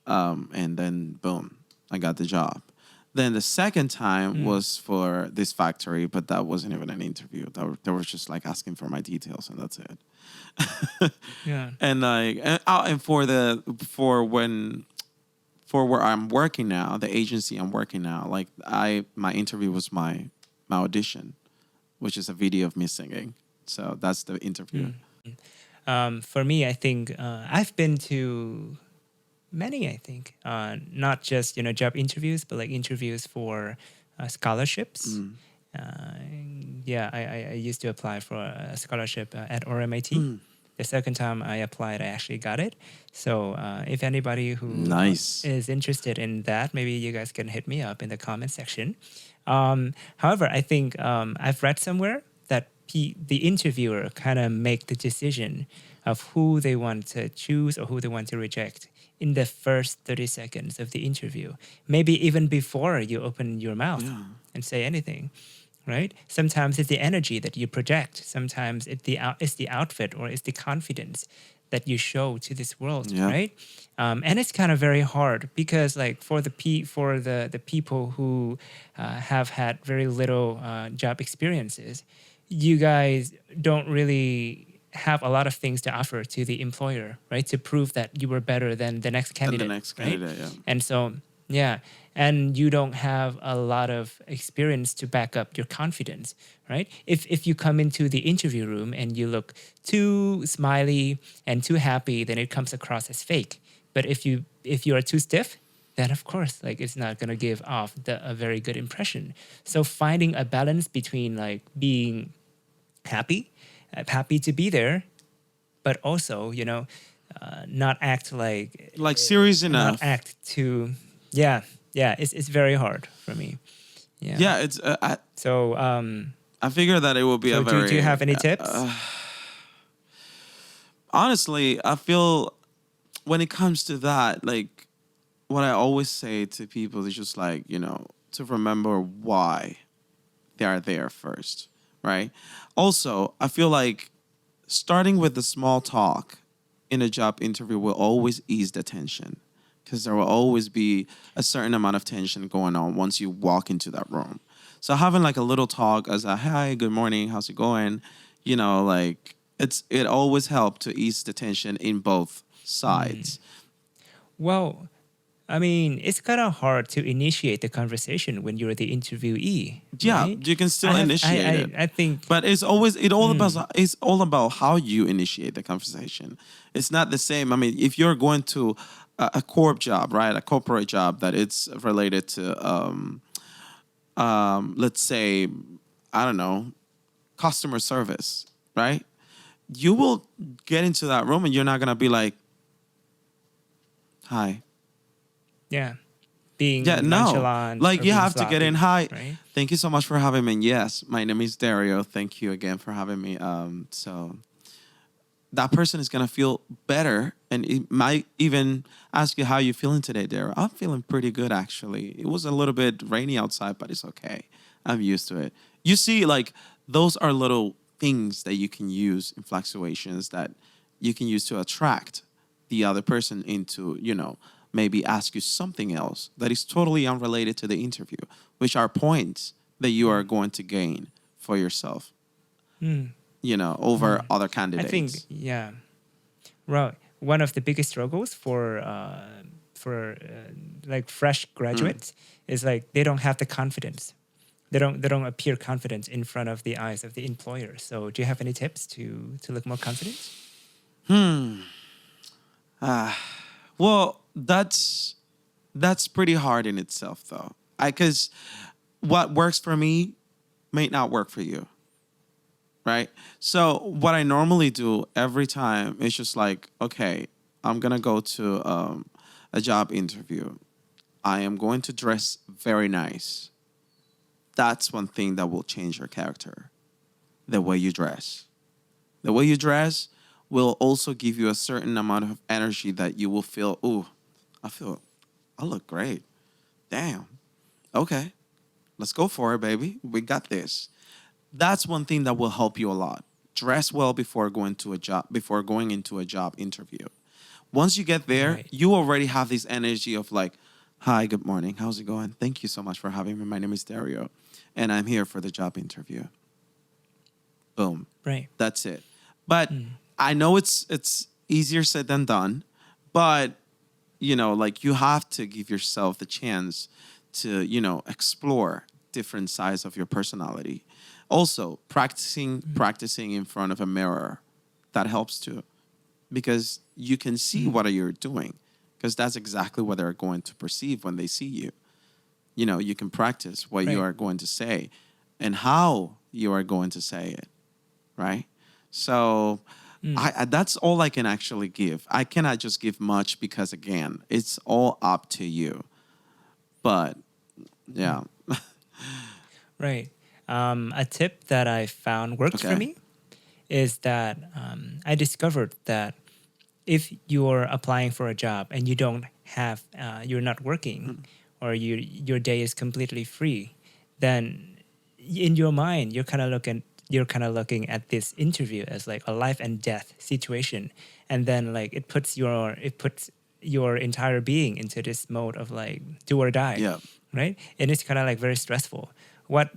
And then boom, I got the job. Then the second time was for this factory, but that wasn't even an interview. They were just like asking for my details, and that's it. Yeah. And for where I'm working now, the agency I'm working now, like my interview was my audition, which is a video of me singing. So that's the interview. For me, I think I've been to many, I think, not just job interviews, but like interviews for scholarships. I used to apply for a scholarship at RMIT. The second time I applied, I actually got it. So if anybody who is interested in that, maybe you guys can hit me up in the comment section. However, I think I've read somewhere that the interviewer kind of make the decision of who they want to choose or who they want to reject in the first 30 seconds of the interview, maybe even before you open your mouth and say anything, right? Sometimes it's the energy that you project. Sometimes it's the outfit or it's the confidence that you show to this world, right? And it's kind of very hard because, like, for the people who have had very little job experiences, you guys don't really have a lot of things to offer to the employer, right? To prove that you were better than the next candidate, right? And so, and you don't have a lot of experience to back up your confidence, right? If you come into the interview room and you look too smiley and too happy, then it comes across as fake. But if you are too stiff, then of course, like, it's not gonna give off a very good impression. So finding a balance between like being happy to be there, but also not act like serious enough. Not act too. It's very hard for me. It's so I figure that it will be so a very. Do you have any tips? Honestly, I feel when it comes to that, like, what I always say to people is just like, to remember why they are there first, right? Also, I feel like starting with the small talk in a job interview will always ease the tension because there will always be a certain amount of tension going on once you walk into that room. So having like a little talk as a hi, good morning, how's it going? Like it always helped to ease the tension in both sides. Well, I mean, it's kind of hard to initiate the conversation when you're the interviewee, Yeah, right? you can still initiate it. I think, But it's all about how you initiate the conversation. It's not the same. I mean, if you're going to a corp job, right, a corporate job that it's related to, let's say, I don't know, customer service, right? You will get into that room and you're not gonna be like, "Hi." yeah, being Yeah, no. nonchalant Like or you being have to get in. sloppy, Hi, right? thank you so much for having me. Yes, my name is Dario. Thank you again for having me. So that person is gonna feel better, and it might even ask you how you feeling today, Dario. I'm feeling pretty good actually. It was a little bit rainy outside, but it's okay. I'm used to it. You see, like those are little things that you can use in fluctuations that you can use to attract the other person into, maybe ask you something else that is totally unrelated to the interview, which are points that you are going to gain for yourself, over other I think, candidates. yeah, right. One of the biggest struggles for like fresh graduates is like they don't have the confidence. They don't appear confident in front of the eyes of the employer. So, do you have any tips to look more confident? Well, that's pretty hard in itself, though. Because what works for me may not work for you, right? So what I normally do every time is just like, okay, I'm gonna go to a job interview. I am going to dress very nice. That's one thing that will change your character. The way you dress. The way you dress will also give you a certain amount of energy that you will feel, ooh, I look great. Damn. Okay. Let's go for it, baby. We got this. That's one thing that will help you a lot. Dress well before going into a job interview. Once you get there, Right. you already have this energy of like, hi, good morning. How's it going? Thank you so much for having me. My name is Dario, and I'm here for the job interview. Boom. Right. That's it. But I know it's easier said than done, but like you have to give yourself the chance to, explore different sides of your personality. Also, practicing in front of a mirror, that helps too, because you can see what you're doing, because that's exactly what they're going to perceive when they see you. You can practice what you Right. are going to say and how you are going to say it, right? So that's all I can actually give. I cannot just give much because, again, it's all up to you. But yeah. Right. A tip that I found works for Okay. me is that I discovered that if you're applying for a job and you don't have, you're not working, or your day is completely free, then in your mind you're kind of looking at this interview as like a life and death situation, and then like it puts your entire being into this mode of like do or die, Yeah. right? And it's kind of like very stressful. What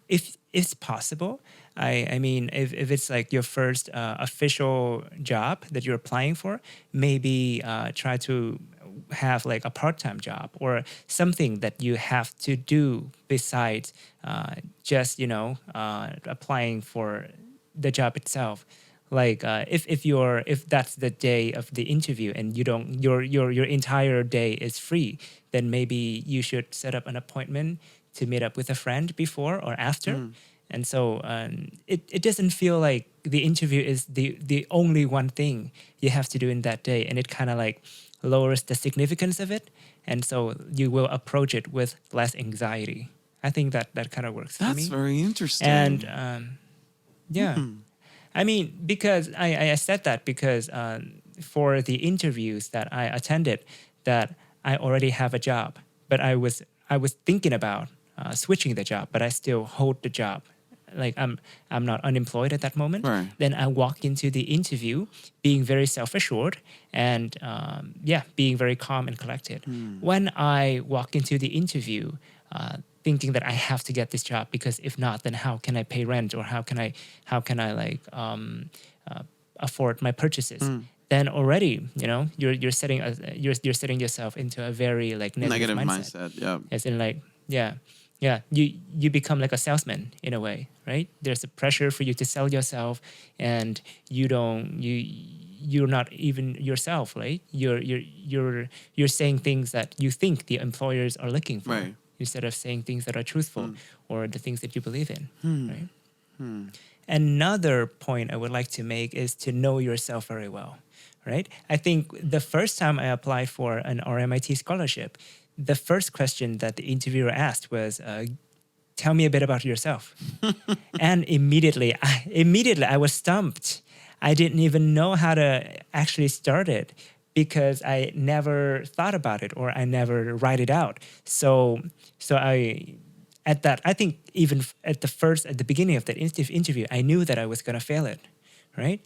if it's possible, I mean, if it's like your first official job that you're applying for, maybe try to have like a part-time job or something that you have to do besides just applying for the job itself. Like if that's the day of the interview and you don't your entire day is free, then maybe you should set up an appointment to meet up with a friend before or after. And so it doesn't feel like the interview is the only one thing you have to do in that day, and it kind of like lowers the significance of it, and so you will approach it with less anxiety. I think that kind of works for That's me. very And interesting. yeah, I mean, because I said that because for the interviews that I attended, that I already have a job, but I was thinking about switching the job, but I still hold the job. Like I'm not unemployed at that moment. Right. Then I walk into the interview being very self-assured and being very calm and collected. When I walk into the interview thinking that I have to get this job because if not, then how can I pay rent or how can I like afford my purchases? Then already, you know, you're setting you're setting yourself into a very like negative mindset. Yeah. As in like, you become like a salesman in a way, right? There's a pressure for you to sell yourself, and you're not even yourself, right? You're saying things that you think the employers are looking for, Right. instead of saying things that are truthful or the things that you believe in, right? Another point I would like to make is to know yourself very well, right? I think the first time I applied for an RMIT scholarship, the first question that the interviewer asked was, "Tell me a bit about yourself." And immediately I was stumped. I didn't even know how to actually start it because I never thought about it or I never write it out. So I think even at the beginning of that interview, I knew that I was gonna fail it, right?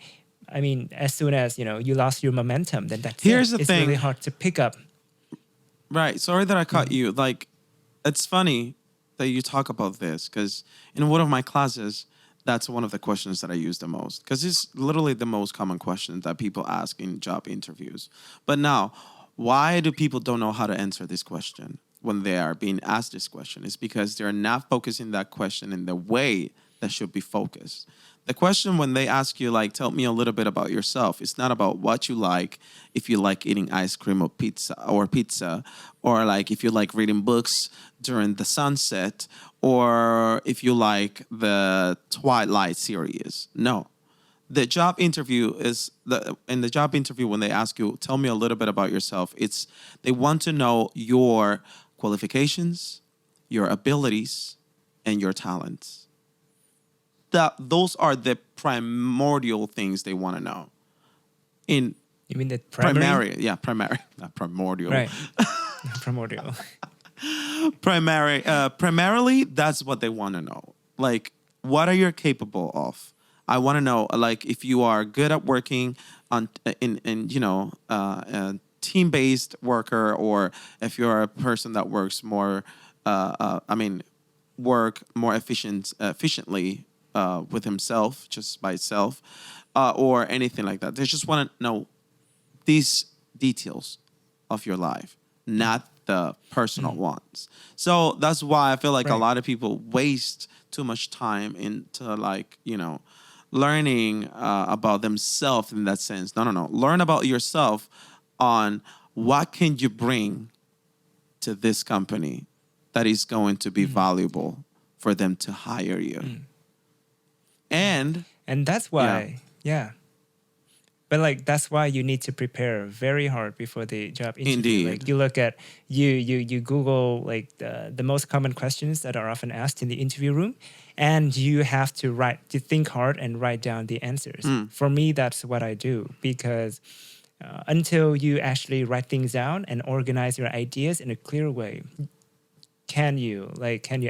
I mean, as soon as you lost your momentum, then that's Here's it. the It's thing. really hard to pick up. Right. Sorry that I cut you. Like, it's funny that you talk about this because in one of my classes, that's one of the questions that I use the most because it's literally the most common question that people ask in job interviews. But now, why do people don't know how to answer this question when they are being asked this question? It's because they're not focusing that question in the way that should be focused. The question when they ask you, like, tell me a little bit about yourself, it's not about what you like, if you like eating ice cream or pizza, or like if you like reading books during the sunset, or if you like the Twilight series. No. The job interview in the job interview when they ask you, tell me a little bit about yourself, it's they want to know your qualifications, your abilities, and your talents. Those are the primordial things they want to know. In You mean the primary? primary, not primordial. Right. Primordial. Primarily, that's what they want to know. Like, what are you capable of? I want to know, like, if you are good at working on in a team-based worker, or if you're a person that works more, work more efficiently with himself, just by itself, or anything like that. They just want to know these details of your life, not the personal ones. So that's why I feel like a Right. lot of people waste too much time into learning about themselves in that sense. No. Learn about yourself on what can you bring to this company that is going to be valuable for them to hire you. And that's why, But like that's why you need to prepare very hard before the job interview. Indeed. Like you look at you Google like the most common questions that are often asked in the interview room, and you have to think hard and write down the answers. For me, that's what I do because until you actually write things down and organize your ideas in a clear way, can you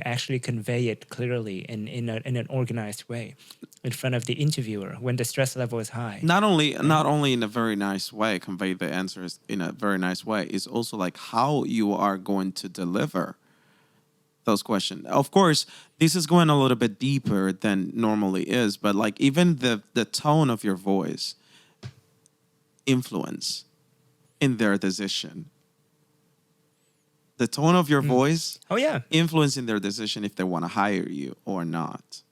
actually convey it clearly in an organized way in front of the interviewer when the stress level is high? not only in a very nice way, convey the answers in a very nice way, it's also like how you are going to deliver those questions. Of course, this is going a little bit deeper than normally is, but like even the tone of your voice influence in their decision. The tone of your voice influencing their decision if they want to hire you or not.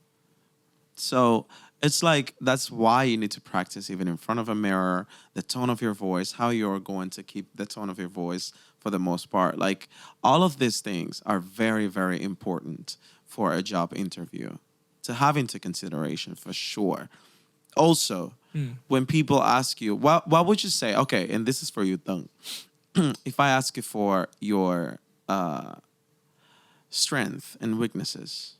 So it's like that's why you need to practice even in front of a mirror, the tone of your voice, how you're going to keep the tone of your voice for the most part. Like all of these things are very, very important for a job interview to have into consideration for sure. Also, when people ask you, what would you say? Okay, and this is for you, Deng. If I ask you for your strength and weaknesses,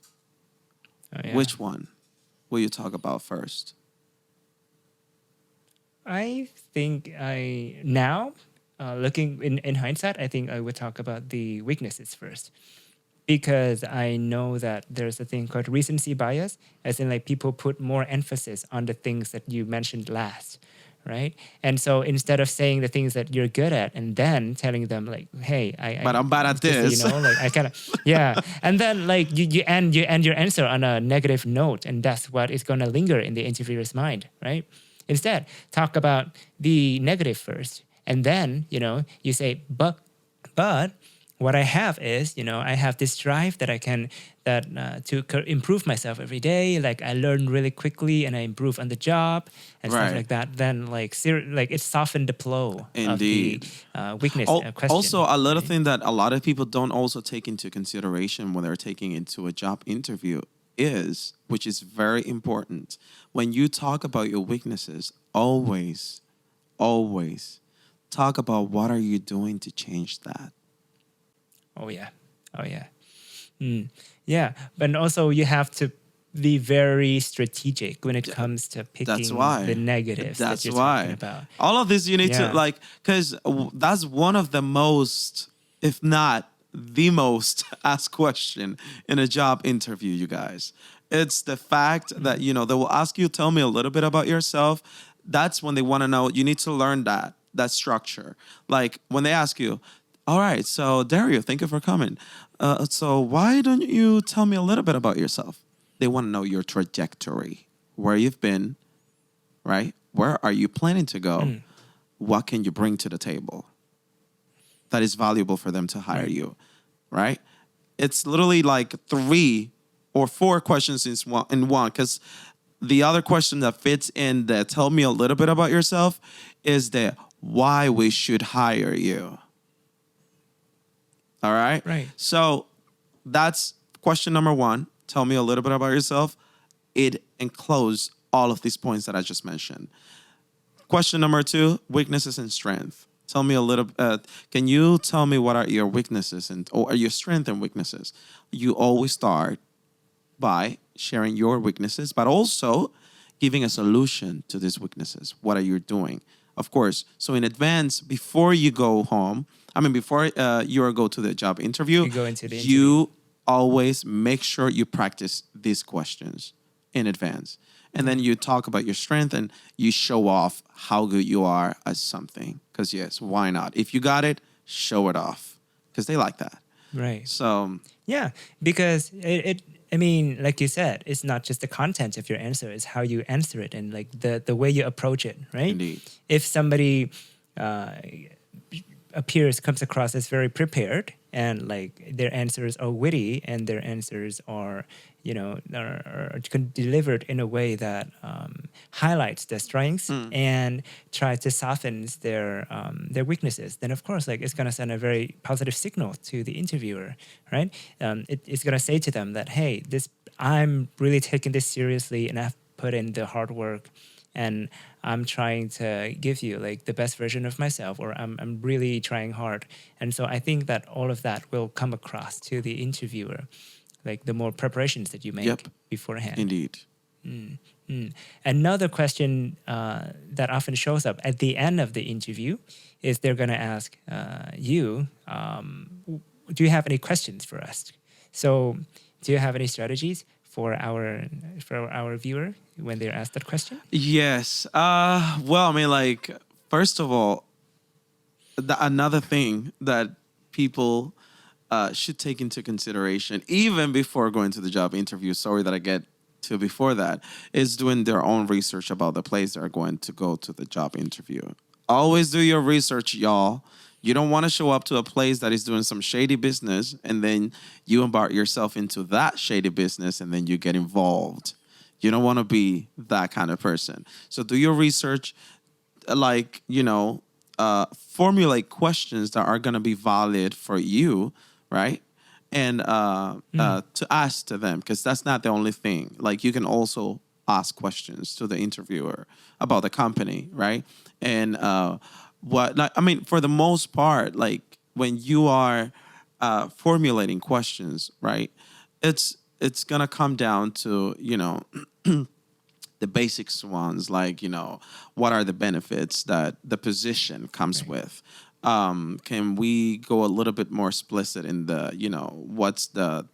which one will you talk about first? I think now looking in hindsight, I think I would talk about the weaknesses first, because I know that there's a thing called recency bias, as in like people put more emphasis on the things that you mentioned last, right? And so instead of saying the things that you're good at and then telling them like, hey, But I'm bad at just so you this. know, like I kind of, yeah. And then like you end your answer on a negative note, and that's what is going to linger in the interviewer's mind, right? Instead, talk about the negative first, and then, you know, you say, but what I have is, you know, I have this drive that I can improve myself every day. Like I learn really quickly and I improve on the job and stuff Right. like that. Then like like it softened the flow of the Indeed. weakness question. Also, a little right? thing that a lot of people don't also take into consideration when they're taking into a job interview is, which is very important, when you talk about your weaknesses, always, always talk about what are you doing to change that. Oh yeah, oh yeah, yeah. But also you have to be very strategic when it comes to That's picking the why. negatives that That's you're talking why. about. All of this you need to Yeah. like, because that's one of the most, if not the most asked question in a job interview, you guys. It's the fact that, you know, they will ask you, tell me a little bit about yourself. That's when they want to know, you need to learn that structure. Like when they ask you, all right, so Dario, thank you for coming. So why don't you tell me a little bit about yourself? They want to know your trajectory, where you've been, right? Where are you planning to go? What can you bring to the table that is valuable for them to hire Right. you, right? It's literally like 3 or 4 questions in one, because the other question that fits in the tell me a little bit about yourself is the why we should hire you. All right? Right. So that's question number 1. Tell me a little bit about yourself. It encloses all of these points that I just mentioned. Question number 2, weaknesses and strength. Tell me a little. Can you tell me what are your weaknesses or your strengths and weaknesses? You always start by sharing your weaknesses, but also giving a solution to these weaknesses. What are you doing? Of course. So in advance, before you go home, before you go to the job interview, You go into the you always make sure you practice these questions in advance. And then you talk about your strength and you show off how good you are at something. Because yes, why not? If you got it, show it off. Because they like that. Right. So Yeah, because I mean, like you said, it's not just the content of your answer; it's how you answer it and like the way you approach it, right? Indeed. If somebody comes across as very prepared and like their answers are witty and their answers are, you know, are delivered in a way that highlights their strengths and tries to soften their weaknesses, then of course like it's going to send a very positive signal to the interviewer, right? It's going to say to them that, hey, I'm really taking this seriously and I've put in the hard work and I'm trying to give you like the best version of myself, or I'm really trying hard. And so I think that all of that will come across to the interviewer, like the more preparations that you make beforehand. Indeed. Another question that often shows up at the end of the interview is they're going to ask you, do you have any questions for us? So do you have any strategies for our viewer when they're asked that question? Yes. Well, like, first of all, another thing that people should take into consideration, even before going to the job interview, sorry that I get to before that, is doing their own research about the place they're going to go to the job interview. Always do your research, y'all. You don't want to show up to a place that is doing some shady business and then you embark yourself into that shady business and then you get involved. You don't want to be that kind of person. So do your research, like, formulate questions that are going to be valid for you, right? And to ask to them, because that's not the only thing. Like, you can also ask questions to the interviewer about the company, right? And for the most part, like when you are formulating questions, right? It's gonna come down to the basics ones, like what are the benefits that the position comes with. can we go a little bit more explicit in the, what's the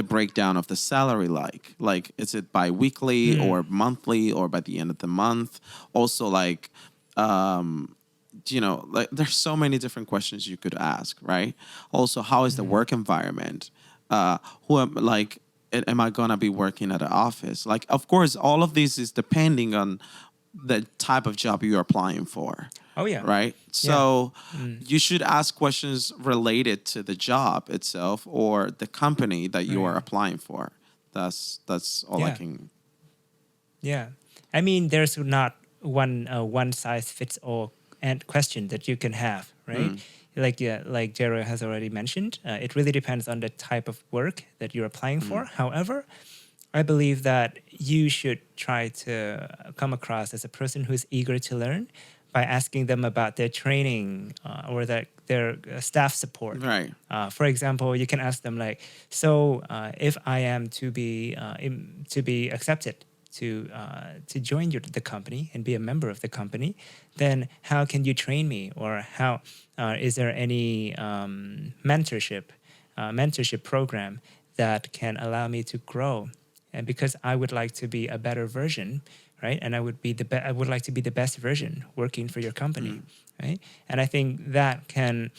breakdown of the salary like? Like, is it bi-weekly or monthly or by the end of the month? Also, like, like there's so many different questions you could ask, right? Also, how is the work environment? Who am like? Am I gonna be working at an office? Like, of course, all of this is depending on the type of job you're applying for. Oh yeah. Right. Yeah. So you should ask questions related to the job itself or the company that you are applying for. That's all I Yeah. can. Yeah. I mean, there's not one size fits all and question that you can have, right? Like Dario has already mentioned, it really depends on the type of work that you're applying for. However, I believe that you should try to come across as a person who's eager to learn by asking them about their training or their staff support. Right. For example, you can ask them like, so if I am to be accepted to join the company and be a member of the company, then how can you train me, or how is there any mentorship program that can allow me to grow? And because I would like to be a better version, right? And I would like to be the best version working for your company, right? And I think that can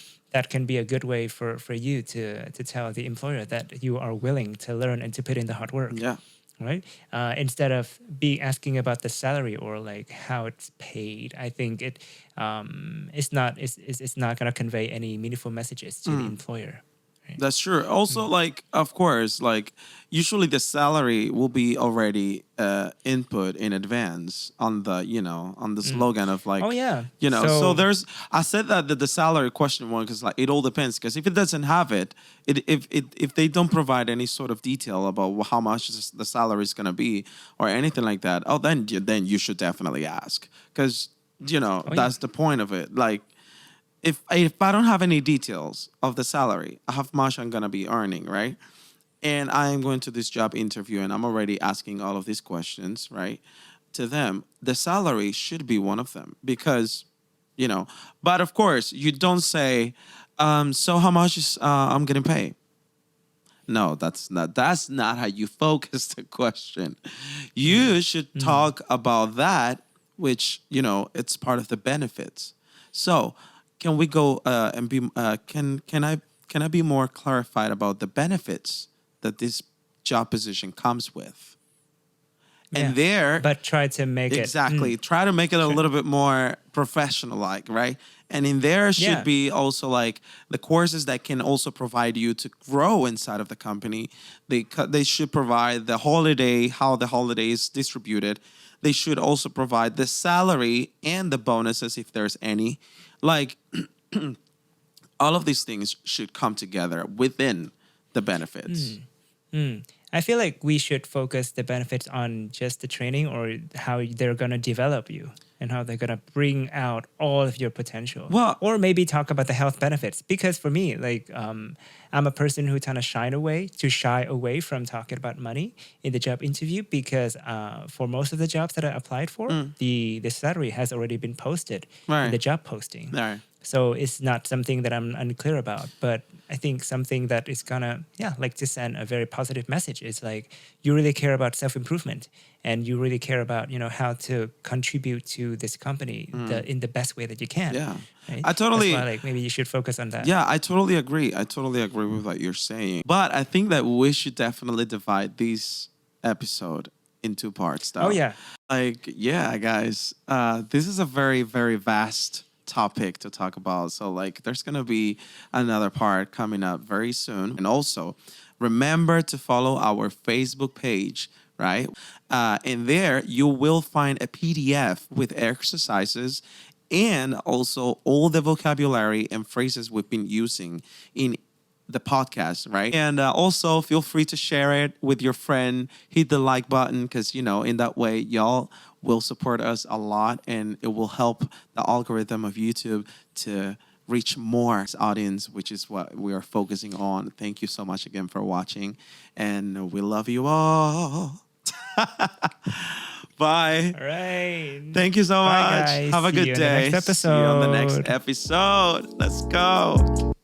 be a good way for you to tell the employer that you are willing to learn and to put in the hard work. Yeah. Right? Instead of asking about the salary or like how it's paid, I think it's not going to convey any meaningful messages to the employer. Right? That's true. Also, like, of course, like, usually the salary will be already input in advance on the, on the slogan of like, Oh yeah. so there's, I said that the salary question one, because like, it all depends. Because if it doesn't have if they don't provide any sort of detail about how much the salary is going to be or anything like that, then you should definitely ask. Because, that's the point of it. Like, if I don't have any details of the salary, how much I'm gonna be earning, right? And I am going to this job interview and I'm already asking all of these questions, right? To them, the salary should be one of them because, but of course you don't say, so how much is I'm gonna pay? No, that's not how you focus the question. You should talk about that, which, it's part of the benefits. So can we go and be can I be more clarified about the benefits that this job position comes with? And there, but try to make exactly try to make it a little bit more professional, like, right? And in there should be also like the courses that can also provide you to grow inside of the company. They should provide the holiday, how the holiday is distributed. They should also provide the salary and the bonuses if there's any. Like, all of these things should come together within the benefits. I feel like we should focus the benefits on just the training or how they're going to develop you and how they're going to bring out all of your potential. Well, or maybe talk about the health benefits. Because for me, like, I'm a person who kind of shy away from talking about money in the job interview because for most of the jobs that I applied for, the salary has already been posted in the job posting. Right. So it's not something that I'm unclear about, but I think something that is gonna, to send a very positive message. It's like you really care about self-improvement and you really care about, how to contribute to this company in the best way that you can. Yeah. Right? I totally. That's why, like, maybe you should focus on that. Yeah, I totally agree. With what you're saying. But I think that we should definitely divide this episode in two parts, though. Oh, yeah. Like, yeah, guys, this is a very, very vast topic to talk about. So, like, there's going to be another part coming up very soon. And also, remember to follow our Facebook page, right? And there, you will find a PDF with exercises and also all the vocabulary and phrases we've been using in the podcast, right? And also feel free to share it with your friend. Hit the like button because, in that way, y'all will support us a lot and it will help the algorithm of YouTube to reach more audience, which is what we are focusing on. Thank you so much again for watching and we love you all. Bye. All right. Thank you so Bye, much. guys. Have a See good you in the day. next See you on the next episode. episode. Let's go.